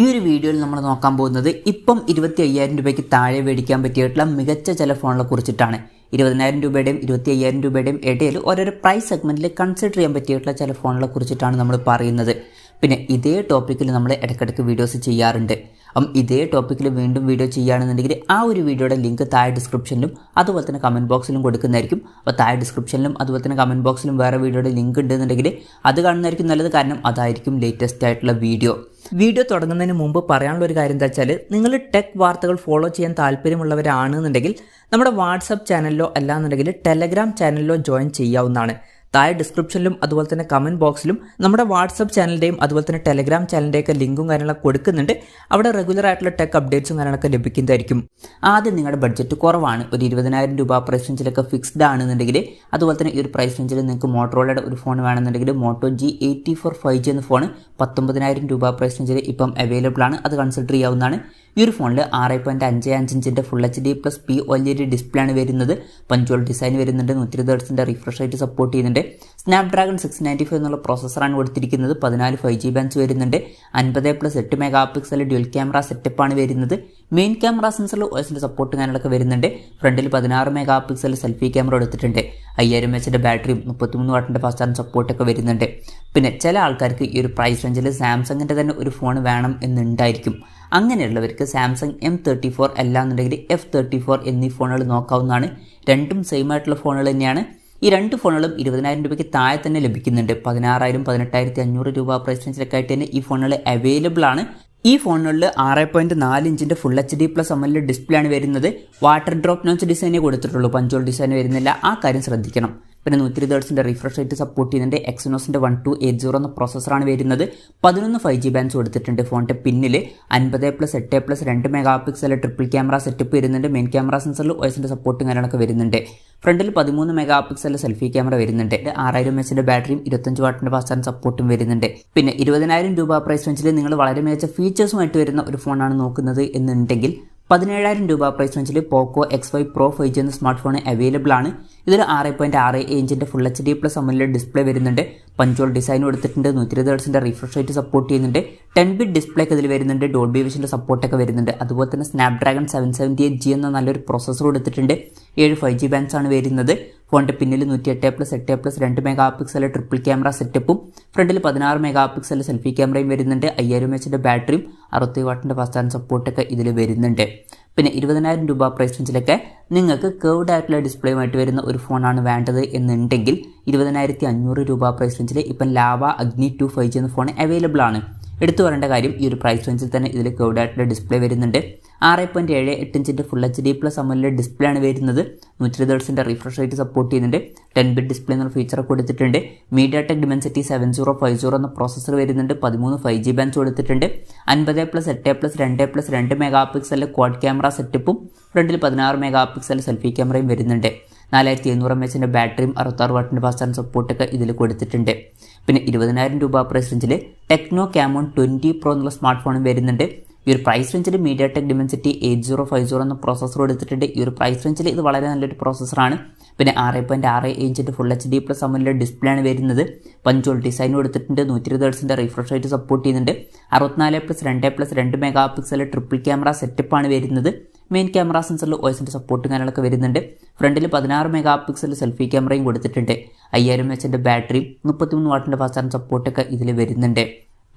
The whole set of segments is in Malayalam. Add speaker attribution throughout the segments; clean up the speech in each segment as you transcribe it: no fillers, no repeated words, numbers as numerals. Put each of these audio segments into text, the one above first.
Speaker 1: ഈ ഒരു വീഡിയോയിൽ നമ്മൾ നോക്കാൻ പോകുന്നത് ഇപ്പം 25,000 രൂപയ്ക്ക് താഴെ മേടിക്കാൻ പറ്റിയിട്ടുള്ള മികച്ച ചില ഫോണുകളെ കുറിച്ചിട്ടാണ്. 20,000 രൂപയുടെയും 25,000 രൂപയുടെയും ഇടയിൽ ഓരോരോ പ്രൈസ് സെഗ്മെന്റിൽ കൺസിഡർ ചെയ്യാൻ പറ്റിയിട്ടുള്ള ചില ഫോണുകളെ കുറിച്ചിട്ടാണ് നമ്മൾ പറയുന്നത്. പിന്നെ ഇതേ ടോപ്പിക്കിൽ നമ്മൾ ഇടയ്ക്കിടയ്ക്ക് വീഡിയോസ് ചെയ്യാറുണ്ട്. അപ്പം ഇതേ ടോപ്പിക്കിൽ വീണ്ടും വീഡിയോ ചെയ്യുകയാണെന്നുണ്ടെങ്കിൽ ആ ഒരു വീഡിയോയുടെ ലിങ്ക് താഴെ ഡിസ്ക്രിപ്ഷനിലും അതുപോലെ തന്നെ കമൻറ്റ് ബോക്സിലും കൊടുക്കുന്നതായിരിക്കും. അപ്പോൾ താഴെ ഡിസ്ക്രിപ്ഷനിലും അതുപോലെ തന്നെ കമൻറ്റ് ബോക്സിലും വേറെ വീഡിയോയുടെ ലിങ്ക് ഉണ്ടെന്നുണ്ടെങ്കിൽ അത് കാണുന്നതായിരിക്കും നല്ലത്. കാരണം അതായിരിക്കും ലേറ്റസ്റ്റ് ആയിട്ടുള്ള വീഡിയോ തുടങ്ങുന്നതിന് മുമ്പ് പറയാനുള്ള ഒരു കാര്യം എന്താ വെച്ചാൽ, നിങ്ങൾ ടെക് വാർത്തകൾ ഫോളോ ചെയ്യാൻ താല്പര്യമുള്ളവരാണെന്നുണ്ടെങ്കിൽ നമ്മുടെ വാട്സപ്പ് ചാനലിലോ അല്ലാന്നുണ്ടെങ്കിൽ ടെലഗ്രാം ചാനലിലോ ജോയിൻ ചെയ്യാവുന്നതാണ്. താഴെ ഡിസ്ക്രിപ്ഷനിലും അതുപോലെ തന്നെ കമൻറ്റ് ബോക്സിലും നമ്മുടെ വാട്സപ്പ് ചാനലിൻ്റെയും അതുപോലെ തന്നെ ടെലഗ്രാം ചാനലിൻ്റെയൊക്കെ ലിങ്കും കാര്യങ്ങളൊക്കെ കൊടുക്കുന്നുണ്ട്. അവിടെ റെഗുലർ ആയിട്ടുള്ള ടെക് അപ്ഡേറ്റ്സും കാര്യങ്ങളൊക്കെ ലഭിക്കുന്നതായിരിക്കും. ആദ്യം നിങ്ങളുടെ ബഡ്ജറ്റ് കുറവാണ്, ഒരു 20,000 രൂപ പ്രൈസ് റേഞ്ചിലൊക്കെ ഫിക്സ്ഡ് ആണെന്നുണ്ടെങ്കിൽ, അതുപോലെ തന്നെ ഈ ഒരു പ്രൈസ് റേഞ്ചിൽ നിങ്ങൾക്ക് മോട്ടോറോളയുടെ ഒരു ഫോൺ വേണമെന്നുണ്ടെങ്കിൽ മോട്ടോ G84 5G എന്ന ഫോൺ 19,000 രൂപ പ്രൈസ് റേഞ്ചിൽ ഇപ്പം അവൈലബിൾ ആണ്. അത് കൺസിഡർ ചെയ്യാവുന്നതാണ്. ഈ ഒരു ഫോണിൽ 6.55 ഇഞ്ചിൻ്റെ full HD plus POLED display ആണ് വരുന്നത്. പഞ്ച്വൽ ഡിസൈൻ വരുന്നുണ്ട്. 120 Hz റിഫ്രഷ് റേറ്റ് സപ്പോർട്ട് ചെയ്യുന്നുണ്ട്. സ്നാപ്ഡ്രാഗൺ 695 എന്നുള്ള പ്രോസസ്സറാണ് കൊടുത്തിരിക്കുന്നത്. 14 5G ബാൻഡ്സ് വരുന്നുണ്ട്. 50+8 മെഗാ പിക്സൽ ഡ്യുവൽ ക്യാമറ സെറ്റപ്പാണ് വരുന്നത്. മെയിൻ ക്യാമറ സെൻസറിൽ OSന്റെ സപ്പോർട്ട് കാര്യങ്ങളൊക്കെ വരുന്നുണ്ട്. ഫ്രണ്ടിൽ 16 മെഗാ പിക്സൽ സെൽഫി ക്യാമറ എടുത്തിട്ടുണ്ട്. 5000 mAh ബാറ്ററിയും 33 വാട്ടിൻ്റെ ഫാസ്റ്റ് ചാർജ് സപ്പോർട്ടൊക്കെ വരുന്നുണ്ട്. പിന്നെ ചില ആൾക്കാർക്ക് ഈ ഒരു പ്രൈസ് റേഞ്ചിൽ സാംസങ്ങിൻ്റെ തന്നെ ഒരു ഫോൺ വേണം എന്നുണ്ടായിരിക്കും. അങ്ങനെയുള്ളവർക്ക് സാംസങ് M34 അല്ലാന്നുണ്ടെങ്കിൽ F34 എന്നീ ഫോണുകൾ നോക്കാവുന്നതാണ്. രണ്ടും സെയിം ആയിട്ടുള്ള ഫോണുകൾ തന്നെയാണ്. ഈ രണ്ട് ഫോണുകളും 20,000 രൂപയ്ക്ക് താഴെ തന്നെ ലഭിക്കുന്നുണ്ട്. 16,000 18,500 രൂപ പ്രൈസ് റേഞ്ചിലൊക്കെ ആയിട്ട് തന്നെ ഈ ഫോണുകൾ അവൈലബിൾ ആണ്. ഈ ഫോണുകളിൽ 6.4 ഇഞ്ചിൻ്റെ full HD plus AMOLED display ആണ് വരുന്നത്. വാട്ടർ ഡ്രോപ്പ് നോച്ച് ഡിസൈനേ കൊടുത്തിട്ടുള്ളൂ, പഞ്ച്വൽ ഡിസൈൻ വരുന്നില്ല. ആ കാര്യം ശ്രദ്ധിക്കണം. പിന്നെ 120 Hz റിഫ്രഷ് റേറ്റ് സപ്പോർട്ട് ചെയ്യുന്നുണ്ട്. എക്സിനോസിൻ്റെ 1280 എന്ന പ്രോസസ്സറാണ് വരുന്നത്. 11 5G ബാൻഡ്സ് കൊടുത്തിട്ടുണ്ട്. ഫോണിൻ്റെ പിന്നിൽ 50+8+2 mega pixel triple camera setup വരുന്നുണ്ട്. മെയിൻ ക്യാമറ സെൻസറിൽ OSന്റെ സപ്പോർട്ടും കാര്യങ്ങളൊക്കെ വരുന്നുണ്ട്. ഫ്രണ്ടിൽ 13 മെഗാ പിക്സൽ സെൽഫി ക്യാമറ വരുന്നുണ്ട്. 6000 mAh ബാറ്ററിയും 25 വാട്ടിൻ്റെ ഫാസ്റ്റ് ചാർജ് സപ്പോർട്ടും വരുന്നുണ്ട്. പിന്നെ 20,000 രൂപ പ്രൈസ് റേഞ്ചിൽ നിങ്ങൾ വളരെ മികച്ച ഫീച്ചേഴ്സുമായിട്ട് വരുന്ന ഒരു ഫോണാണ് നോക്കുന്നത് എന്നുണ്ടെങ്കിൽ 17,000 രൂപ പ്രൈസ് റേഞ്ചിൽ പോക്കോ X5 Pro 5G എന്ന സ്മാർട്ട് ഫോൺ അവൈലബിൾ ആണ്. ഇതിൽ 6.67 ഇഞ്ചിൻ്റെ full HD plus AMOLED display വരുന്നുണ്ട്. പഞ്ച്വൽ ഡിസൈൻ കൊടുത്തിട്ടുണ്ട്. 120 Hz റിഫ്രഷ് റേറ്റ് സപ്പോർട്ട് ചെയ്യുന്നുണ്ട്. 10-bit ഡിസ്പ്ലേക്ക് ഇതിൽ വരുന്നുണ്ട്. ഡോൾബി വിഷൻ്റെ സപ്പോർട്ടൊക്കെ വരുന്നുണ്ട്. അതുപോലെ തന്നെ സ്നാപ്ഡ്രാഗൺ 778G എന്ന നല്ലൊരു പ്രോസസ്സർ കൊടുത്തിട്ടുണ്ട്. 7 5G ബാൻഡ്സ് ആണ് വരുന്നത്. ഫോണിൻ്റെ പിന്നിൽ 108+8+2 മെഗാ പിക്സൽ ട്രിപ്പിൾ ക്യാമറ സെറ്റപ്പും ഫ്രണ്ടിൽ 16 മെഗാ പിക്സൽ സെൽഫി ക്യാമറയും വരുന്നുണ്ട്. 5000 mAh ബാറ്ററിയും 60 വാട്ടിൻ്റെ ഫാസ്റ്റ് ചാർജ് സപ്പോർട്ടൊക്കെ ഇതിൽ വരുന്നുണ്ട്. പിന്നെ 20,000 രൂപ പ്രൈസ് റേഞ്ചിലൊക്കെ നിങ്ങൾക്ക് കേർവ്ഡ് ആയിട്ടുള്ള ഡിസ്പ്ലേയുമായിട്ട് വരുന്ന ഒരു ഫോണാണ് വേണ്ടത് എന്നുണ്ടെങ്കിൽ 20,500 രൂപ പ്രൈസ് റേഞ്ചിൽ ഇപ്പം ലാവ അഗ്നി 2 5G എന്ന ഫോൺ അവൈലബിൾ ആണ്. എടുത്തു പറയേണ്ട കാര്യം, ഈ ഒരു പ്രൈസ് റേഞ്ചിൽ തന്നെ ഇതിൽ കേർവ്ഡ് ആയിട്ടുള്ള ഡിസ്പ്ലേ വരുന്നുണ്ട്. 6.78 ഇഞ്ചിൻ്റെ full HD plus AMOLED display ആണ് വരുന്നത്. 120 Hz റിഫ്രഷ് റേറ്റ് സപ്പോർട്ട് ചെയ്യുന്നുണ്ട്. 10-bit ഡിസ്പ്ലേ എന്നുള്ള ഫീച്ചർ കൊടുത്തിട്ടുണ്ട്. MediaTek Dimensity 7050 എന്ന പ്രോസസ്സർ വരുന്നുണ്ട്. 13 5G ബാൻഡ്സ് കൊടുത്തിട്ടുണ്ട്. 50+8+2+2 മെഗാ പിക്സൽ ക്വാഡ് ക്യാമറ സെറ്റപ്പും ഫ്രണ്ടിൽ 16 മെഗാ പിക്സൽ സെൽഫി ക്യാമറയും വരുന്നുണ്ട്. 4700 mAh ബാറ്ററിയും 66 വാട്ടിൻ്റെ ഫാസ്റ്റ് ചാർജ് സപ്പോർട്ടൊക്കെ ഇതിൽ കൊടുത്തിട്ടുണ്ട്. പിന്നെ 20,000 രൂപ പ്രൈസ് റേഞ്ചിൽ ടെക്നോ Camon 20 Pro എന്നുള്ള സ്മാർട്ട് ഫോണും വരുന്നുണ്ട്. ഈ ഒരു പ്രൈസ് റേഞ്ചിൽ MediaTek Dimensity 8050 എന്ന പ്രോസസ്സർ കൊടുത്തിട്ടുണ്ട്. ഈ ഒരു പ്രൈസ് റേഞ്ചിൽ ഇത് വളരെ നല്ലൊരു പ്രോസസ്സറാണ്. പിന്നെ 6.6 ഇഞ്ചിൻ്റെ full HD plus AMOLED display ആണ് വരുന്നത്. പഞ്ച്വൽ ഡിസൈൻ കൊടുത്തിട്ടുണ്ട്. 120 Hz റിഫ്രഷ് റേറ്റ് സപ്പോർട്ട് ചെയ്യുന്നുണ്ട്. 64+2+2 മെഗാ പിക്സൽ ട്രിപ്പിൾ ക്യാമറ സെറ്റപ്പാണ് വരുന്നത്. മെയിൻ ക്യാമറ സെൻസറിൽ OSന്റെ സപ്പോർട്ടും കാര്യങ്ങളൊക്കെ വരുന്നുണ്ട്. ഫ്രണ്ടിൽ 16 മെഗാ പിക്സൽ സെൽഫി ക്യാമറയും കൊടുത്തിട്ടുണ്ട്. 5000 mAh ബാറ്ററിയും 33 വാട്ടിൻ്റെ ഫാസ്റ്റ് ചാർജ് സപ്പോർട്ടൊക്കെ ഇതിൽ വരുന്നുണ്ട്.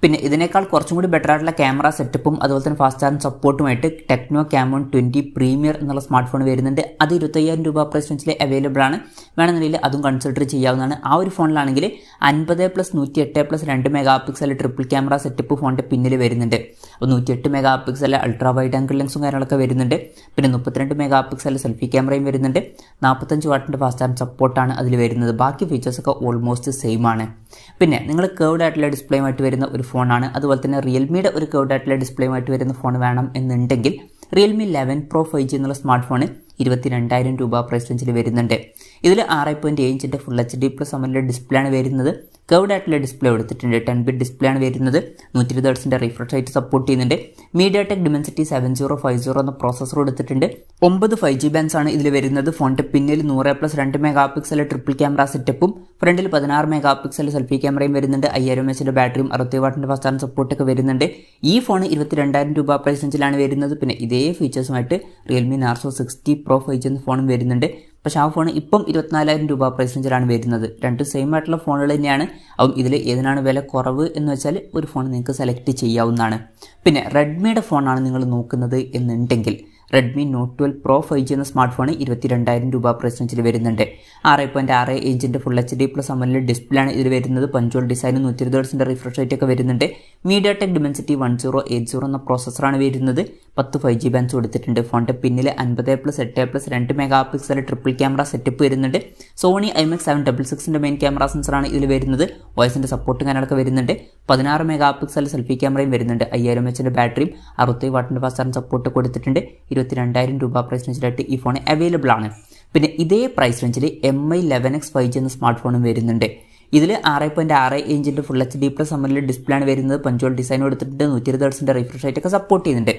Speaker 1: പിന്നെ ഇതിനേക്കാൾ കുറച്ചും കൂടി ബെറ്റർ ആയിട്ടുള്ള ക്യാമറ സെറ്റപ്പും അതുപോലെ തന്നെ ഫാസ്റ്റ് ചാർജ് സപ്പോർട്ടുമായിട്ട് ടെക്നോ Camon 20 പ്രീമിയർ എന്നുള്ള സ്മാർട്ട് ഫോൺ വരുന്നുണ്ട്. അത് 25,000 രൂപ പ്രൈസ് റേഞ്ചിൽ അവൈലബിൾ ആണ്. വേണമെന്നുണ്ടെങ്കിൽ അതും കൺസിഡർ ചെയ്യാവുന്നതാണ്. ആ ഒരു ഫോണിലാണെങ്കിൽ 50+108+2 mega pixel triple camera setup ഫോണിൻ്റെ പിന്നിൽ വരുന്നുണ്ട്. അപ്പോൾ 108 mega pixel ultra wide angle ലെൻസും കാര്യങ്ങളൊക്കെ വരുന്നുണ്ട്. പിന്നെ 32 മെഗാ പിക്സൽ സെൽഫി ക്യാമറയും വരുന്നുണ്ട്. 45 വാട്ടിൻ്റെ ഫാസ്റ്റ് ചാർജ് സപ്പോർട്ടാണ് അതിൽ വരുന്നത്. ബാക്കി ഫീച്ചേഴ്സൊക്കെ ഓൾമോസ്റ്റ് സെയിം ആണ്. പിന്നെ നിങ്ങൾ കേർവ്ഡ് ആയിട്ടുള്ള ഡിസ്പ്ലേയുമായിട്ട് വരുന്ന ഒരു ഫോണാണ്, അതുപോലെ തന്നെ റിയൽമിയുടെ ഒരു കേർവ്ഡ് ആയിട്ടുള്ള ഡിസ്പ്ലേയുമായിട്ട് വരുന്ന ഫോൺ വേണം എന്നുണ്ടെങ്കിൽ റിയൽമി 11 Pro 5G എന്നുള്ള സ്മാർട്ട് ഫോൺ 22,000 രൂപ പ്രൈസ് റേഞ്ചിൽ വരുന്നുണ്ട്. ഇതിൽ 6.7 ഇഞ്ചിൻ്റെ full HD plus AMOLED display ആണ് വരുന്നത്. കർവ്ഡ് ആയിട്ടുള്ള ഡിസ്പ്ലേ കൊടുത്തിട്ടുണ്ട്. 10 ബിറ്റ് ഡിസ്പ്ലേ ആണ് വരുന്നത്. 120 Hz റിഫ്രഷ് റേറ്റ് സപ്പോർട്ട് ചെയ്യുന്നുണ്ട്. മീഡിയാടെക് Dimensity 7050 എന്ന പ്രോസസ്സർ കൊടുത്തിട്ടുണ്ട്. 9 5G ബാൻഡ്സ് ആണ് ഇതിൽ വരുന്നത്. ഫോണിൻ്റെ പിന്നിൽ 100+2 മെഗാ ട്രിപ്പിൾ ക്യാമറ സെറ്റപ്പും ഫ്രണ്ടിൽ 16 മെഗാ സെൽഫി ക്യാമറയും വരുന്നുണ്ട്. 5000 mAh ബാറ്ററിയും 60 വാട്ടിൻ്റെ ഫാസ്റ്റ് ചാർജിംഗ് സപ്പോർട്ടൊക്കെ വരുന്നുണ്ട്. ഈ ഫോൺ 22,000 രൂപ പ്രൈസ് റേഞ്ചിലാണ് വരുന്നത്. പിന്നെ ഇതേ ഫീച്ചേഴ്സുമായിട്ട് റിയൽമി നാർസോ 60 Pro 5G എന്ന ഫോണും വരുന്നുണ്ട്. പക്ഷേ ആ ഫോൺ ഇപ്പം 24,000 രൂപ പ്രൈസ് റേഞ്ചിലാണ് വരുന്നത്. രണ്ടും സെയിം ആയിട്ടുള്ള ഫോണുകൾ തന്നെയാണ്. അപ്പം ഇതിൽ ഏതിനാണ് വില കുറവ് എന്ന് വെച്ചാൽ ഒരു ഫോൺ നിങ്ങൾക്ക് സെലക്ട് ചെയ്യാവുന്നതാണ്. പിന്നെ റെഡ്മിയുടെ ഫോണാണ് നിങ്ങൾ നോക്കുന്നത് എന്നുണ്ടെങ്കിൽ റെഡ്മി നോട്ട് 12 Pro 5G എന്ന സ്മാർട്ട് ഫോൺ 22,000 രൂപ പ്രൈസ് റേഞ്ചിൽ വരുന്നുണ്ട്. 6.6 ഇഞ്ചിൻ്റെ full HD plus AMOLED display ആണ് ഇതിൽ വരുന്നത്. പഞ്ച്വൽ ഡിസൈനും 120 Hz റിഫ്രഷ് റേറ്റ് ഒക്കെ വരുന്നുണ്ട്. മീഡിയാടെക് Dimensity 1080 എന്ന പ്രോസസ്സറാണ് വരുന്നത്. 10 5G ബാൻഡ്സ് കൊടുത്തിട്ടുണ്ട്. ഫോണിൻ്റെ പിന്നിൽ 50+8+2 മെഗാ ട്രിപ്പിൾ ക്യാമറ സെറ്റപ്പ് വരുന്നുണ്ട്. സോണി IMX 766 മെയിൻ ക്യാമറ സെൻസറാണ് ഇതിൽ വരുന്നത്. വോയിസിൻ്റെ സപ്പോർട്ടും കാര്യങ്ങളൊക്കെ വരുന്നുണ്ട്. 16 മെഗാ സെൽഫി ക്യാമറയും വരുന്നുണ്ട്. 5000 mAh ബാറ്ററിയും 60 വാട്ടിൻ്റെ ഫാസ്റ്റ് ചാർജിംഗ് സപ്പോർട്ട് കൊടുത്തിട്ടുണ്ട്. 22,000 രൂപ പ്രൈസ് റേഞ്ചിലായിട്ട് ഈ ഫോൺ അവൈലബിൾ ആണ്. പിന്നെ ഇതേ പ്രൈസ് റേഞ്ചിൽ MI 11X 5G എന്ന സ്മാർട്ട് ഫോണും വരുന്നുണ്ട്. ഇതിൽ 6.6 ഇഞ്ചിൻ്റെ full HD plus AMOLED display ആണ് വരുന്നത്. പഞ്ച്വൽ ഡിസൈൻ കൊടുത്തിട്ടുണ്ട്. 120 Hz റിഫ്രഷ് റേറ്റ് ഒക്കെ സപ്പോർട്ട് ചെയ്യുന്നുണ്ട്.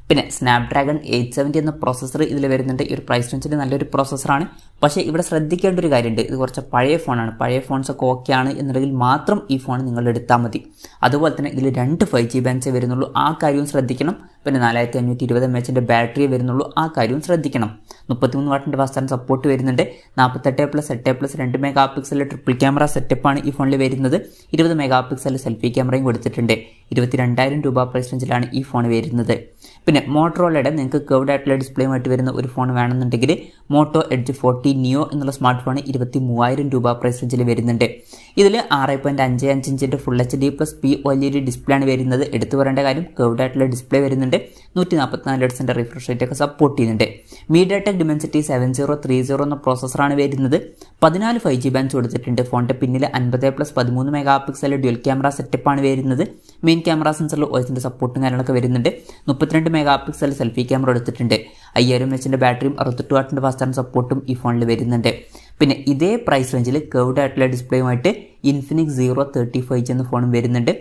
Speaker 1: പിന്നെ സ്നാപ്ഡ്രാഗൺ 870 എന്ന പ്രോസസ്സർ ഇതിൽ വരുന്നുണ്ട്. ഈ ഒരു പ്രൈസ് റേഞ്ചിൽ നല്ലൊരു പ്രോസസ്സറാണ്. പക്ഷേ ഇവിടെ ശ്രദ്ധിക്കേണ്ട ഒരു കാര്യമുണ്ട്. ഇത് കുറച്ച് പഴയ ഫോണാണ്. പഴയ ഫോൺസൊക്കെ ഓക്കെ ആണ് എന്നുണ്ടെങ്കിൽ മാത്രം ഈ ഫോൺ നിങ്ങൾ എടുത്താൽ മതി. അതുപോലെ തന്നെ ഇതിൽ 2 5G ബാൻഡ്സേ വരുന്നുള്ളൂ. ആ കാര്യവും ശ്രദ്ധിക്കണം. പിന്നെ 4520 mAh ബാറ്ററിയെ വരുന്നുള്ളൂ. ആ കാര്യവും ശ്രദ്ധിക്കണം. 33 വാട്ടിൻ്റെ ഫാസ്റ്റ് ചാർജിംഗ് സപ്പോർട്ട് വരുന്നുണ്ട്. 48+8+2 മെഗാ ട്രിപ്പിൾ ക്യാമറ സെറ്റപ്പാണ് ഈ ഫോണിൽ വരുന്നത്. 20 മെഗാ സെൽഫി ക്യാമറയും കൊടുത്തിട്ടുണ്ട്. 22,000 രൂപ പ്രൈസ് റേഞ്ചിലാണ് ഈ ഫോൺ വരുന്നത്. പിന്നെ മോട്ടറോളയുടെ നിങ്ങൾക്ക് കർവ്ഡ് ആയിട്ടുള്ള ഡിസ്പ്ലേയുമായിട്ട് വരുന്ന ഒരു ഫോൺ വേണമെന്നുണ്ടെങ്കിൽ മോട്ടോ എഡ്ജ് 40 നിയോ എന്നുള്ള സ്മാർട്ട് ഫോൺ 23,000 രൂപ പ്രൈസ് റേഞ്ചിൽ വരുന്നുണ്ട്. ഇതിൽ 6.55 ഇഞ്ചിൻ്റെ full HD plus POLED display ആണ് വരുന്നത്. എടുത്തു പറയേണ്ട കാര്യം കർവ്ഡ് ആയിട്ടുള്ള ഡിസ്പ്ലേ വരുന്നുണ്ട്. 144 Hz റിഫ്രഷ് റേറ്റ് ഒക്കെ സപ്പോർട്ട് ചെയ്യുന്നുണ്ട്. മീഡിയാടെക് Dimensity 7030 എന്ന പ്രോസസ്സറാണ് വരുന്നത്. 14 5G ബാൻഡ്സ് കൊടുത്തിട്ടുണ്ട്. ഫോണിൻ്റെ പിന്നിൽ 50+13 മെഗാ ഡ്യുവൽ ക്യാമറ സെറ്റപ്പാണ് വരുന്നത്. മെയിൻ ക്യാമറ സെൻസറിൽ വോയിസിൻ്റെ സപ്പോർട്ടും കാര്യങ്ങളൊക്കെ വരുന്നുണ്ട്. 32 മെഗാ സെൽഫി ക്യാമറ എടുത്തിട്ടുണ്ട്. 5000 mAh ബാറ്ററിയും 68 വാട്ടിൻ്റെ ഫാസ്റ്റ് ചാർജിംഗ് സപ്പോർട്ടും ഈ ഫോണിൽ വരുന്നുണ്ട്. പിന്നെ ഇതേ പ്രൈസ് റേഞ്ചിൽ കർവ്ഡ് ആയിട്ടുള്ള ഡിസ്പ്ലേയുമായിട്ട് ഇൻഫിനിക്സ് 035 എന്ന ഫോണും വരുന്നുണ്ട്.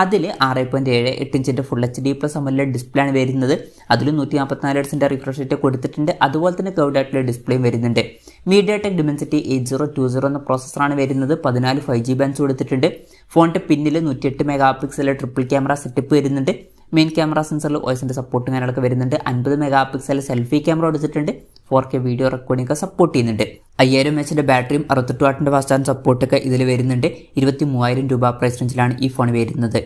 Speaker 1: അതിൽ 6.78 ഇഞ്ചിൻ്റെ full HD plus AMOLED display ആണ് വരുന്നത്. അതിൽ 144 Hz റിഫ്രഷ് റേറ്റ് കൊടുത്തിട്ടുണ്ട്. അതുപോലെ തന്നെ കർവ്ഡ് ആയിട്ടുള്ള ഡിസ്പ്ലേയും വരുന്നുണ്ട്. മീഡിയാടെക് Dimensity 8020 എന്ന പ്രോസസ്സറാണ് വരുന്നത്. 14 5G ബാൻഡ്സ് കൊടുത്തിട്ടുണ്ട്. ഫോണിൻ്റെ പിന്നിൽ 108 മെഗാ ട്രിപ്പിൾ ക്യാമറ സെറ്റപ്പ് വരുന്നുണ്ട്. മെയിൻ ക്യാമറ സെൻസറിൽ വോയിസിൻ്റെ സപ്പോർട്ടും കാര്യങ്ങളൊക്കെ വരുന്നുണ്ട്. 50 മെഗാ സെൽഫി ക്യാമറ കൊടുത്തിട്ടുണ്ട്. 4K വീഡിയോ റെക്കോർഡിംഗ് ഒക്കെ സപ്പോർട്ട് ചെയ്യുന്നുണ്ട്. 5000 mAh ബാറ്ററിയും 68 വാട്ടിൻ്റെ ഫാസ്റ്റ് ചാർജിംഗ് സപ്പോർട്ടൊക്കെ ഇതിൽ വരുന്നുണ്ട്. 23,000 രൂപ പ്രൈസ് റേഞ്ചിലാണ് ഈ ഫോൺ വരുന്നത്.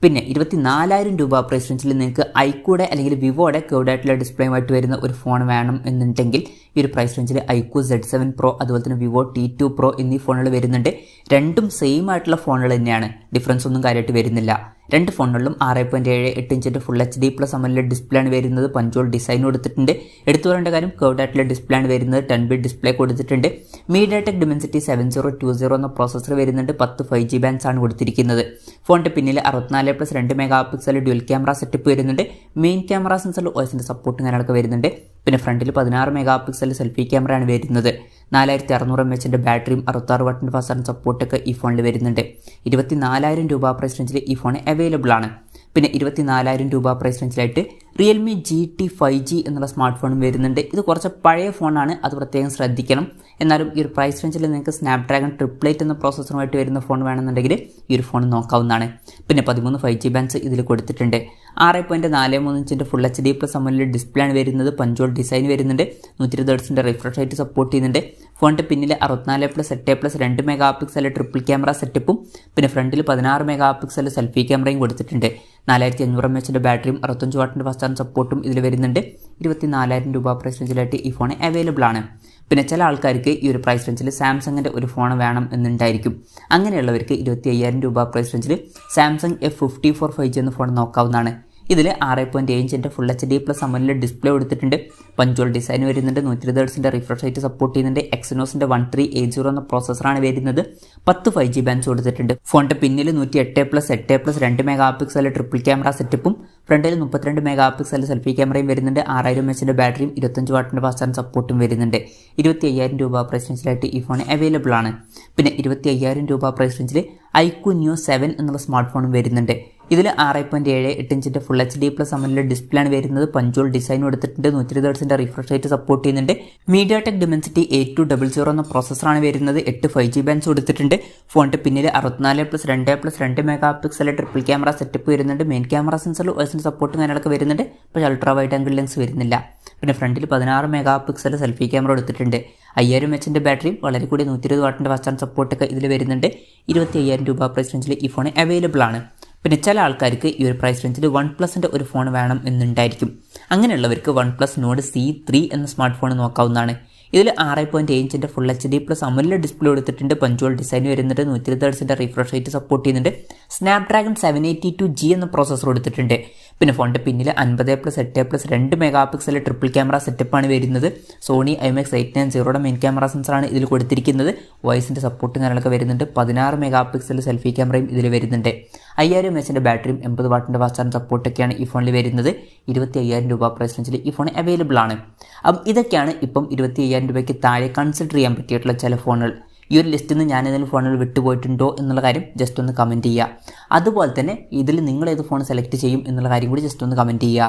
Speaker 1: പിന്നെ 24,000 രൂപ പ്രൈസ് റേഞ്ചിൽ നിങ്ങൾക്ക് ഐക്യൂടെ അല്ലെങ്കിൽ വിവോയുടെ കർവ്ഡ് ആയിട്ടുള്ള ഡിസ്പ്ലേയുമായിട്ട് വരുന്ന ഒരു ഫോൺ വേണം എന്നുണ്ടെങ്കിൽ ഈ ഒരു പ്രൈസ് റേഞ്ചിൽ ഐക്യു Z7 Pro അതുപോലെ തന്നെ വിവോ T2 Pro എന്നീ ഫോണുകൾ വരുന്നുണ്ട്. രണ്ടും സെയിം ആയിട്ടുള്ള ഫോണുകൾ തന്നെയാണ്. ഡിഫറൻസ് ഒന്നും കാര്യമായിട്ട് വരുന്നില്ല. രണ്ട് ഫോണുകളിലും 6.78 ഇഞ്ചിൻ്റെ full HD plus AMOLED display ആണ് വരുന്നത്. പഞ്ച്വൽ ഡിസൈൻ കൊടുത്തിട്ടുണ്ട്. എടുത്തു പറയേണ്ട കാര്യം കർവ്ഡ് ആയിട്ടുള്ള ഡിസ്പ്ലേ ആണ് വരുന്നത്. 10 ബിറ്റ് ഡിസ്പ്ലേ കൊടുത്തിട്ടുണ്ട്. മീഡിയാടെക് Dimensity 7020 എന്ന പ്രോസസ്സർ വരുന്നുണ്ട്. 10 5G ബാൻഡ്സ് ആണ് കൊടുത്തിരിക്കുന്നത്. ഫോണിൻ്റെ പിന്നിൽ 64+2 മെഗാ ഡ്യുവൽ ക്യാമറ സെറ്റപ്പ് വരുന്നുണ്ട്. മെയിൻ ക്യാമറ സെൻസറിൽ വോയിസിൻ്റെ സപ്പോർട്ടും കാര്യങ്ങളൊക്കെ വരുന്നുണ്ട്. പിന്നെ ഫ്രണ്ടിൽ 16 മെഗാ സെൽഫി ക്യാമറയാണ് വരുന്നത്. 4600 mAh ബാറ്ററിയും 66 വാട്ടിൻ്റെ ഫാസ്റ്റ് ചാർജിംഗ് സപ്പോർട്ടൊക്കെ ഈ ഫോണിൽ വരുന്നുണ്ട്. 24,000 രൂപ പ്രൈസ് റേഞ്ചിൽ ഈ ഫോൺ അവൈലബിൾ ആണ്. പിന്നെ 24,000 രൂപ പ്രൈസ് റേഞ്ചിലായിട്ട് റിയൽമി GT 5G എന്നുള്ള സ്മാർട്ട് ഫോണും വരുന്നുണ്ട്. ഇത് കുറച്ച് പഴയ ഫോണാണ്, അത് പ്രത്യേകം ശ്രദ്ധിക്കണം. എന്നാലും ഈ ഒരു പ്രൈസ് റേഞ്ചിൽ നിങ്ങൾക്ക് സ്നാപ്ഡ്രാഗൺ 888 എന്ന പ്രോസസ്സറുമായിട്ട് വരുന്ന ഫോൺ വേണമെന്നുണ്ടെങ്കിൽ ഈ ഒരു ഫോൺ നോക്കാവുന്നതാണ്. പിന്നെ 13 5G ബാൻഡ്സ് ഇതിൽ കൊടുത്തിട്ടുണ്ട്. 6.43 ഇഞ്ചിൻ്റെ full HD plus AMOLED display ആണ് വരുന്നത്. പഞ്ച്വൽ ഡിസൈൻ വരുന്നുണ്ട്. 120 Hz റിഫ്രഷ് റേറ്റ് സപ്പോർട്ട് ചെയ്യുന്നുണ്ട്. ഫോണിൻ്റെ പിന്നിൽ 64+8+2 മെഗാ ട്രിപ്പിൾ ക്യാമറ സെറ്റപ്പും പിന്നെ ഫ്രണ്ടിൽ 16 മെഗാ സെൽഫി ക്യാമറയും കൊടുത്തിട്ടുണ്ട്. 4500 mAh ബാറ്ററിയും 65 വാട്ടിൻ്റെ ഫാസ്റ്റ് ചാർജിംഗ് സപ്പോർട്ടും ഇതിൽ വരുന്നുണ്ട്. 24,000 രൂപ പ്രൈസ് റേഞ്ചിലായിട്ട് ഈ ഫോൺ അവൈലബിൾ ആണ്. പിന്നെ ചില ആൾക്കാർക്ക് ഈ ഒരു പ്രൈസ് റേഞ്ചിൽ സാംസങ്ങിൻ്റെ ഒരു ഫോൺ വേണം എന്നുണ്ടായിരിക്കും. അങ്ങനെയുള്ളവർക്ക് 25,000 രൂപ പ്രൈസ് റേഞ്ചിൽ സാംസങ് F54 5G എന്ന ഫോൺ നോക്കാവുന്നതാണ്. ഇതിൽ 6.7 ഇഞ്ചിൻ്റെ full HD plus AMOLED display കൊടുത്തിട്ടുണ്ട്. പഞ്ച്വൽ ഡിസൈൻ വരുന്നുണ്ട്. 120 Hz റിഫ്രഷ് റേറ്റ് സപ്പോർട്ട് ചെയ്യുന്നുണ്ട്. എക്സിനോസിൻ്റെ 1380 എന്ന പ്രോസസ്സറാണ് വരുന്നത്. 10 5G ബാൻഡ്സ് കൊടുത്തിട്ടുണ്ട്. ഫോണിൻ്റെ പിന്നിൽ 108+8+ 2 മെഗാ പിക്സൽ ട്രിപ്പിൾ ക്യാമറ സെറ്റപ്പും ഫ്രണ്ടിൽ 32 മെഗാ പിക്സൽ സെൽഫി ക്യാമറയും വരുന്നുണ്ട്. 6000 mAh ബാറ്ററിയും 25 വാട്ടിൻ്റെ ഫാസ്റ്റ് ചാർജിംഗ് സപ്പോർട്ടും വരുന്നുണ്ട്. 25,000 രൂപ പ്രൈസ് റേഞ്ചിലായിട്ട് ഈ ഫോൺ അവൈലബിൾ ആണ്. പിന്നെ 25,000 രൂപ പ്രൈസ് റേഞ്ചിൽ iQOO Neo 7 എന്നുള്ള സ്മാർട്ട് ഫോണും വരുന്നുണ്ട്. ഇതിൽ 6.78 ഇഞ്ചിൻ്റെ full HD plus AMOLED display ആണ് വരുന്നത്. പഞ്ച്വൽ ഡിസൈൻ കൊടുത്തിട്ടുണ്ട്. 120 Hz റിഫ്രഷ് റേറ്റ് സപ്പോർട്ട് ചെയ്യുന്നുണ്ട്. MediaTek Dimensity 8200 എന്ന പ്രോസസ്സറാണ് വരുന്നത്. 8 5G ബാൻഡ്സ് കൊടുത്തിട്ടുണ്ട്. ഫോണിൻ്റെ പിന്നിൽ 64+2+2 mega pixel triple camera setup വരുന്നുണ്ട്. മെയിൻ ക്യാമറ സെൻസറിൽ OIS സപ്പോർട്ടും കാര്യങ്ങളൊക്കെ വരുന്നുണ്ട്. പക്ഷേ അൾട്രാ വൈഡ് ആംഗിൾ ലെൻസ് വരുന്നില്ല. പിന്നെ ഫ്രണ്ടിൽ 16 മെഗാ പിക്സൽ സെൽഫി ക്യാമറ കൊടുത്തിട്ടുണ്ട്. 5000 mAh ബാറ്ററിയും വളരെ കൂടി 120 വാട്ടിൻ്റെ ഫാസ്റ്റ് ചാർജിംഗ് സപ്പോർട്ടൊക്കെ ഇതിൽ വരുന്നുണ്ട്. 25,000 രൂപ പ്രൈസ് റേഞ്ചിൽ ഈ ഫോൺ അവൈലബിൾ ആണ്. പിന്നെ ചില ആൾക്കാർക്ക് ഈ ഒരു പ്രൈസ് റേഞ്ചിൽ OnePlusൻ്റെ ഒരു ഫോൺ വേണം എന്നുണ്ടായിരിക്കും. അങ്ങനെയുള്ളവർക്ക് OnePlus Nord C3 എന്ന സ്മാർട്ട് ഫോൺ നോക്കാവുന്നതാണ്. ഇതിൽ 6.7 ഇഞ്ചിൻ്റെ full HD plus AMOLED display കൊടുത്തിട്ടുണ്ട്. പഞ്ച്വൽ ഡിസൈൻ വരുന്നുണ്ട്. 120 Hz റിഫ്രഷ് റേറ്റ് സപ്പോർട്ട് ചെയ്യുന്നുണ്ട്. സ്നാപ്ഡ്രാഗൺ 782G എന്ന പ്രോസസ്സർ കൊടുത്തിട്ടുണ്ട്. പിന്നെ ഫോണിൻ്റെ പിന്നിൽ 50+8+2 മെഗാ പിക്സൽ ട്രിപ്പിൾ ക്യാമറ സെറ്റപ്പാണ് വരുന്നത്. സോണി IMX890 മെയിൻ ക്യാമറ സെൻസറാണ് ഇതിൽ കൊടുത്തിരിക്കുന്നത്. വോയിസിൻ്റെ സപ്പോർട്ടും കാര്യങ്ങളൊക്കെ വരുന്നുണ്ട്. 16 മെഗാ പിക്സൽ സെൽഫി ക്യാമറയും ഇതിൽ വരുന്നുണ്ട്. 5000 mAh ബാറ്ററിയും 80 വാട്ടിൻ്റെ ഫാസ്റ്റ് ചാർജിംഗ് സപ്പോർട്ടൊക്കെയാണ് ഈ ഫോണിൽ വരുന്നത്. 25,000 രൂപ പ്രൈസ് റേഞ്ചിൽ ഈ ഫോൺ അവൈലബിൾ ആണ്. അപ്പം ഇതൊക്കെയാണ് ഇപ്പം 25,000 രൂപയ്ക്ക് താഴെ കൺസിഡർ ചെയ്യാൻ പറ്റിയിട്ടുള്ള ചില ഫോണുകൾ. ഈ ഒരു ലിസ്റ്റിൽ നിന്ന് ഞാൻ ഏതെങ്കിലും ഫോണുകൾ വിട്ടുപോയിട്ടുണ്ടോ എന്നുള്ള കാര്യം ജസ്റ്റ് ഒന്ന് കമൻറ്റ് ചെയ്യുക. അതുപോലെ തന്നെ ഇതിൽ നിങ്ങൾ ഏത് ഫോൺ സെലക്ട് ചെയ്യും എന്നുള്ള കാര്യം കൂടി ജസ്റ്റ് ഒന്ന് കമൻറ്റ് ചെയ്യുക.